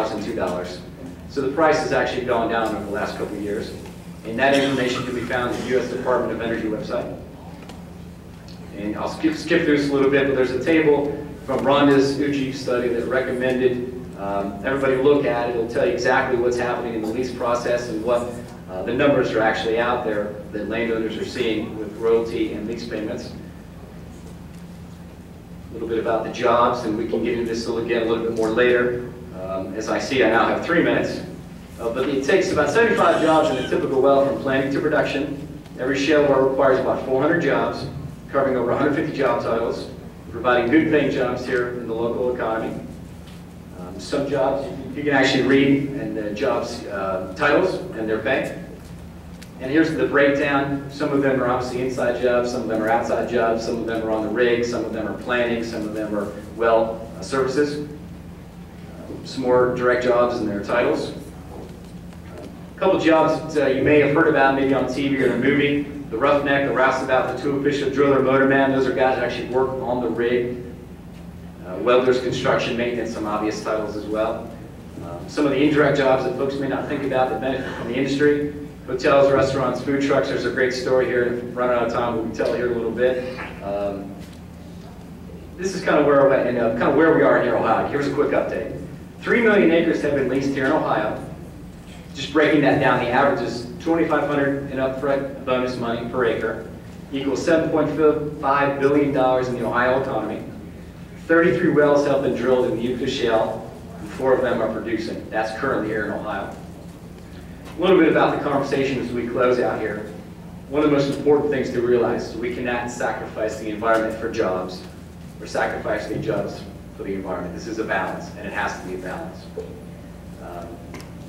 and $2. So the price has actually gone down over the last couple of years. And that information can be found at the U.S. Department of Energy website. And I'll skip through this a little bit, but there's a table from Rhonda's UG study that recommended everybody look at it. It'll tell you exactly what's happening in the lease process and what the numbers are actually out there that landowners are seeing with royalty and lease payments. A little bit about the jobs, and we can get into this again a little bit more later. As I see, I now have 3 minutes. But it takes about 75 jobs in a typical well from planning to production. Every shale well requires about 400 jobs, covering over 150 job titles, providing good paying jobs here in the local economy. Some jobs you can actually read, and the jobs titles and their pay. And here's the breakdown. Some of them are obviously inside jobs, some of them are outside jobs, some of them are on the rig, some of them are planning, some of them are well services. Some more direct jobs and their titles. A couple jobs that you may have heard about maybe on TV or in a movie. The roughneck, the roustabout, the tool fisher, driller, motorman. Those are guys that actually work on the rig. Welders, construction, maintenance, some obvious titles as well. Some of the indirect jobs that folks may not think about that benefit from the industry. Hotels, restaurants, food trucks. There's a great story here. If we're running out of time, we'll tell here in a little bit. This is kind of where we are here in Ohio. Here's a quick update. 3 million acres have been leased here in Ohio. Just breaking that down, the average is $2,500 in upfront bonus money per acre, equals $7.5 billion in the Ohio economy. 33 wells have been drilled in the Utica Shale, and 4 of them are producing. That's currently here in Ohio. A little bit about the conversation as we close out here. One of the most important things to realize is we cannot sacrifice the environment for jobs, or sacrifice the jobs for the environment. This is a balance, and it has to be a balance.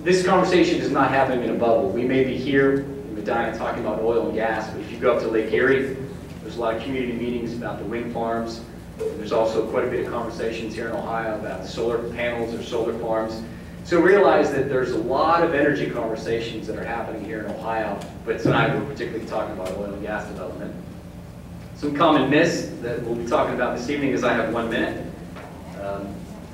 This conversation is not happening in a bubble. We may be here in Medina talking about oil and gas, but if you go up to Lake Erie, there's a lot of community meetings about the wind farms. There's also quite a bit of conversations here in Ohio about solar panels or solar farms. So realize that there's a lot of energy conversations that are happening here in Ohio, but tonight we're particularly talking about oil and gas development. Some common myths that we'll be talking about this evening as I have 1 minute.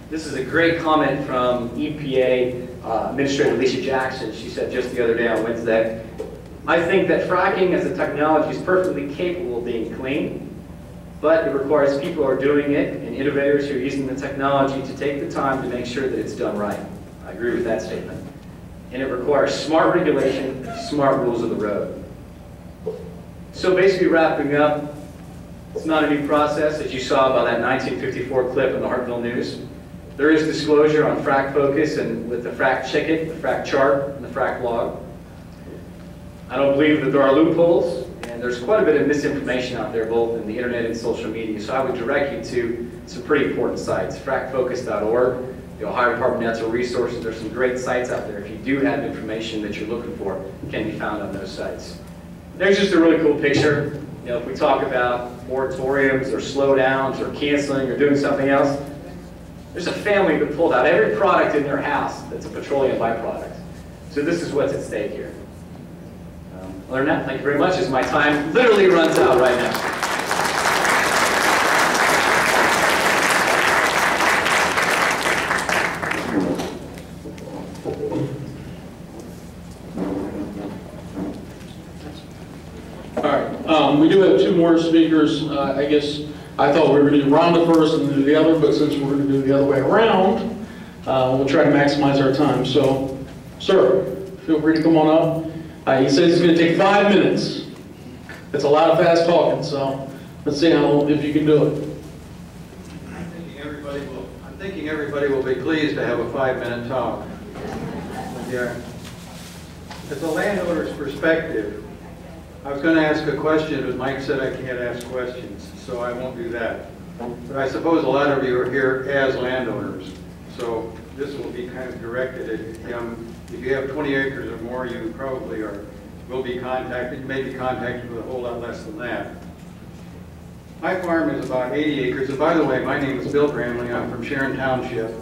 This is a great comment from EPA Administrator Lisa Jackson. She said just the other day on Wednesday, "I think that fracking as a technology is perfectly capable of being clean, but it requires people who are doing it and innovators who are using the technology to take the time to make sure that it's done right." I agree with that statement. And it requires smart regulation, smart rules of the road. So basically wrapping up, it's not a new process, as you saw by that 1954 clip in the Hartville News. There is disclosure on frac focus and with the frac ticket, the frac chart, and the frac log. I don't believe that there are loopholes, and there's quite a bit of misinformation out there, both in the internet and social media. So I would direct you to some pretty important sites, fracfocus.org, the Ohio Department of Natural Resources. There's some great sites out there. If you do have information that you're looking for, it can be found on those sites. There's just a really cool picture. You know, if we talk about moratoriums or slowdowns or canceling or doing something else, there's a family that pulled out every product in their house that's a petroleum byproduct. So this is what's at stake here. Other than that, thank you very much, as my time literally runs out right now. All right, we do have 2 more speakers. I guess I thought we were going to do Rhonda first and then do the other, but since we're going to do the other way around, we'll try to maximize our time. So, sir, feel free to come on up. He says it's going to take 5 minutes. That's a lot of fast talking, so let's see if you can do it. I'm thinking everybody will be pleased to have a 5-minute talk. Yeah. As a landowner's perspective, I was going to ask a question, but Mike said I can't ask questions, so I won't do that. But I suppose a lot of you are here as landowners, so this will be kind of directed at him. If you have 20 acres or more, you probably will be contacted. You may be contacted with a whole lot less than that. My farm is about 80 acres. And by the way, my name is Bill Gramley. I'm from Sharon Township.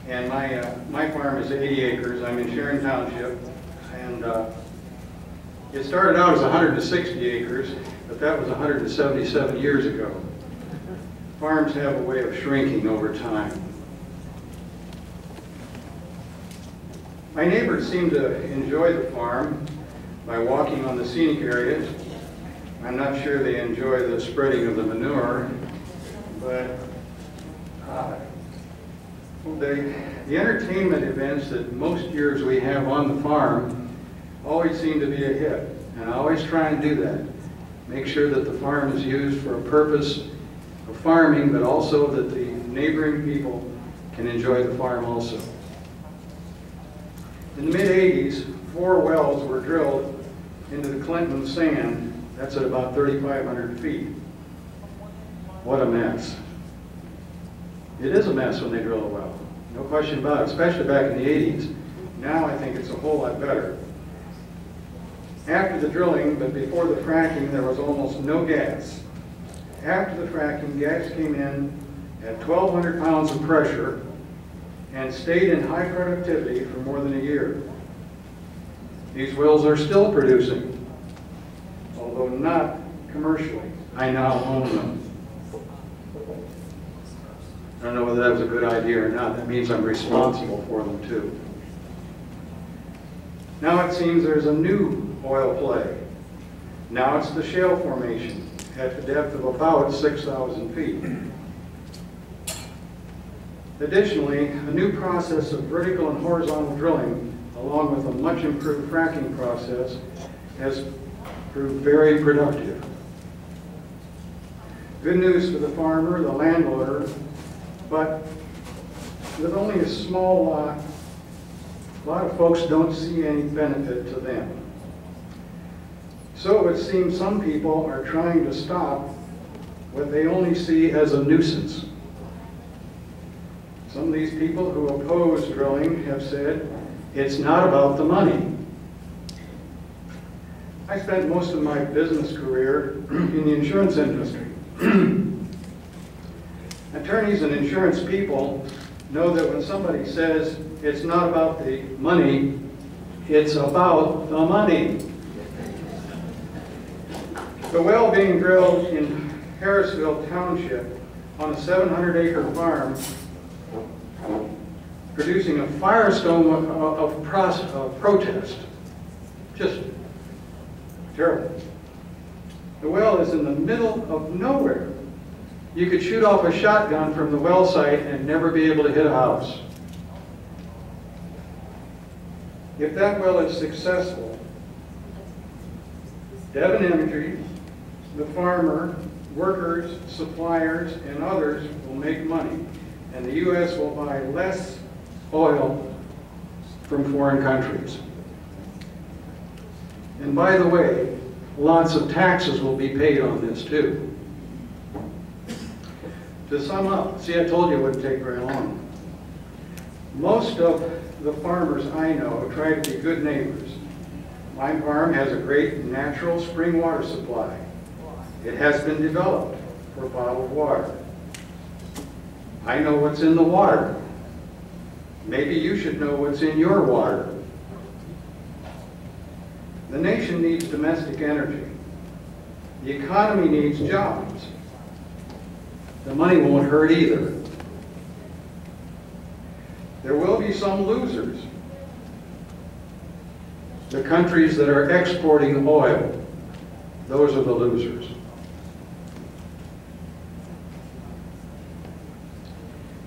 And my farm is 80 acres. I'm in Sharon Township. And it started out as 160 acres, but that was 177 years ago. Farms have a way of shrinking over time. My neighbors seem to enjoy the farm by walking on the scenic areas. I'm not sure they enjoy the spreading of the manure, but the entertainment events that most years we have on the farm always seem to be a hit, and I always try and do that. Make sure that the farm is used for a purpose of farming, but also that the neighboring people can enjoy the farm also. In the mid-'80s, 4 wells were drilled into the Clinton sand. That's at about 3,500 feet. What a mess. It is a mess when they drill a well. No question about it, especially back in the 80s. Now I think it's a whole lot better. After the drilling, but before the fracking, there was almost no gas. After the fracking, gas came in at 1,200 pounds of pressure and stayed in high productivity for more than a year. These wells are still producing, although not commercially. I now own them. I don't know whether that was a good idea or not. That means I'm responsible for them too. Now it seems there's a new oil play. Now it's the shale formation at the depth of about 6,000 feet. Additionally, a new process of vertical and horizontal drilling, along with a much improved fracking process, has proved very productive. Good news for the farmer, the landowner, but with only a small lot, a lot of folks don't see any benefit to them. So it seems some people are trying to stop what they only see as a nuisance. Some of these people who oppose drilling have said, it's not about the money. I spent most of my business career in the insurance industry. Attorneys and insurance people know that when somebody says it's not about the money, it's about the money. The well being drilled in Harrisville Township on a 700-acre farm, producing a firestorm of protest. Just terrible. The well is in the middle of nowhere. You could shoot off a shotgun from the well site and never be able to hit a house. If that well is successful, Devon Energy, the farmer, workers, suppliers, and others will make money, and the U.S. will buy less oil from foreign countries. And by the way, lots of taxes will be paid on this too. To sum up, see, I told you it wouldn't take very long. Most of the farmers I know try to be good neighbors. My farm has a great natural spring water supply. It has been developed for bottled water. I know what's in the water. Maybe you should know what's in your water. The nation needs domestic energy. The economy needs jobs. The money won't hurt either. There will be some losers. The countries that are exporting oil, those are the losers.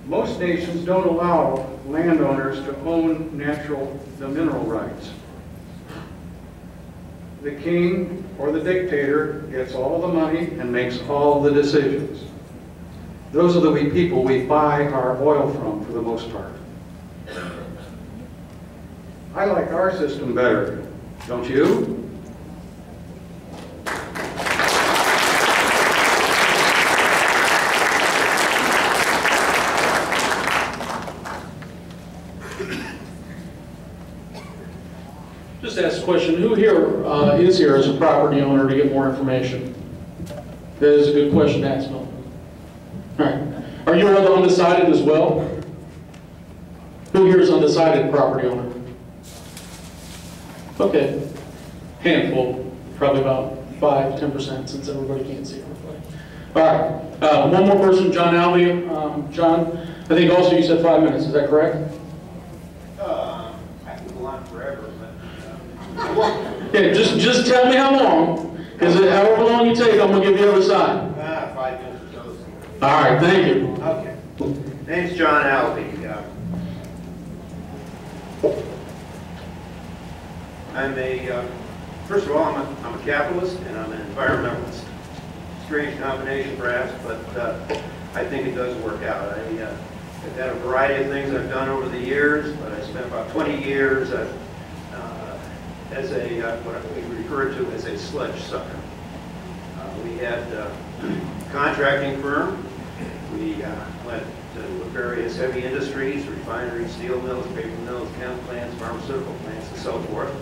Most nations don't allow landowners to own the mineral rights. The king or the dictator gets all the money and makes all the decisions. Those are the people we buy our oil from for the most part. I like our system better, don't you? Just ask a question, who here is here as a property owner to get more information? That is a good question to ask, Bill. All right. Are you all undecided as well? Who here is undecided property owner? Okay. Handful, probably about 5–10% since everybody can't see everybody. All right. One more person, John Alvey. John, I think also you said 5 minutes, is that correct? I think the just tell me how long, because however long you take, I'm going to give you the other side. 5 minutes or so. All right, thank you. Okay. Name's John Albee. First of all, I'm a capitalist and I'm an environmentalist. Strange combination perhaps, but I think it does work out. I've had a variety of things I've done over the years, but I spent about 20 years as what we refer to as a sludge sucker. We had a contracting firm. We went to various heavy industries, refineries, steel mills, paper mills, chem plants, pharmaceutical plants, and so forth.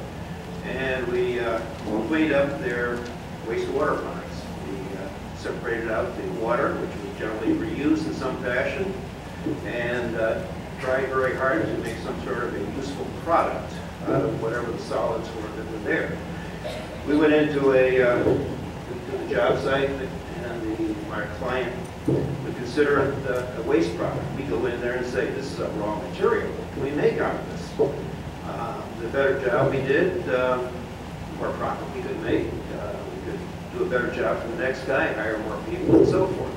And we cleaned up their wastewater ponds. We separated out the water, which was generally reused in some fashion, and tried very hard to make some sort of a useful product out of whatever the solids were that were there. We went into a job site, and our client would consider it a waste product. We go in there and say, this is a raw material. What can we make out of this? The better job we did, the more profit we could make. We could do a better job for the next guy, hire more people, and so forth.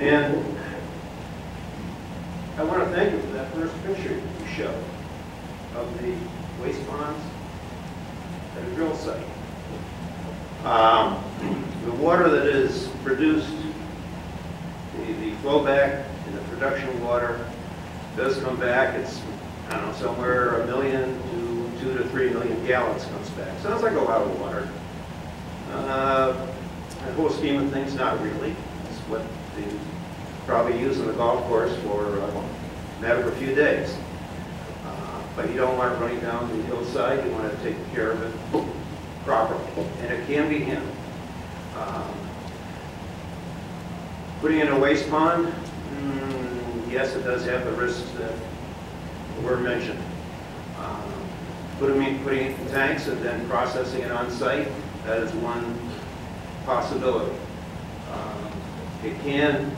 And I want to thank you for that first picture you showed of the waste ponds at a drill site. The water that is produced, the flow back in the production water does come back. It's, I don't know, somewhere 1 million to 2 to 3 million gallons comes back. Sounds like a lot of water. The whole scheme of things, not really. It's what they probably use on the golf course for a matter of a few days. But you don't want it running down the hillside. You want to take care of it properly, and it can be handled. Putting in a waste pond, yes, it does have the risks that were mentioned. Putting it in tanks and then processing it on site, that is one possibility. It can,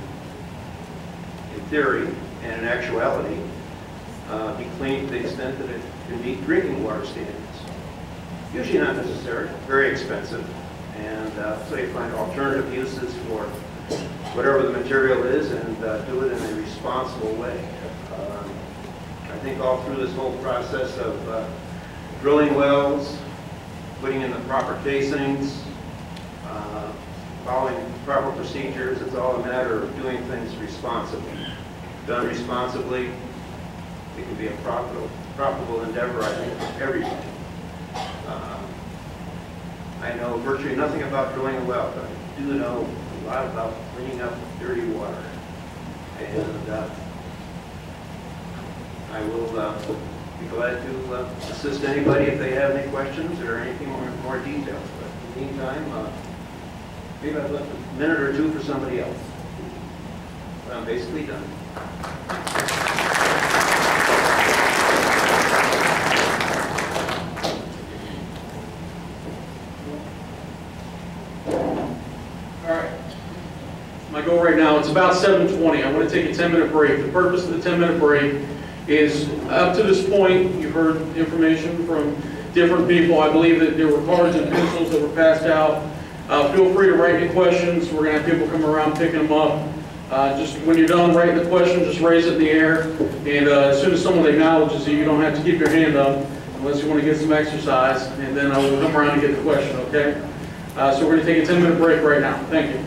in theory and in actuality, be cleaned to the extent that it can meet drinking water standards. Usually not necessary, very expensive, and so you find alternative uses for whatever the material is and do it in a responsible way. I think all through this whole process of drilling wells, putting in the proper casings, following proper procedures, it's all a matter of doing things responsibly. Done responsibly, it can be a profitable endeavor, I think, for everybody. I know virtually nothing about drilling a well, but I do know a lot about cleaning up dirty water. And I will be glad to assist anybody if they have any questions or anything more detailed. But in the meantime, maybe I've left a minute or two for somebody else. But I'm basically done. My goal right now, it's about 7:20. I want to take a 10-minute break. The purpose of the 10-minute break is, up to this point, you've heard information from different people. I believe that there were cards and pencils that were passed out. Feel free to write any questions. We're going to have people come around picking them up. Just when you're done writing the question, just raise it in the air. And as soon as someone acknowledges you, you don't have to keep your hand up unless you want to get some exercise. And then I will come around and get the question, okay? So we're going to take a 10-minute break right now. Thank you.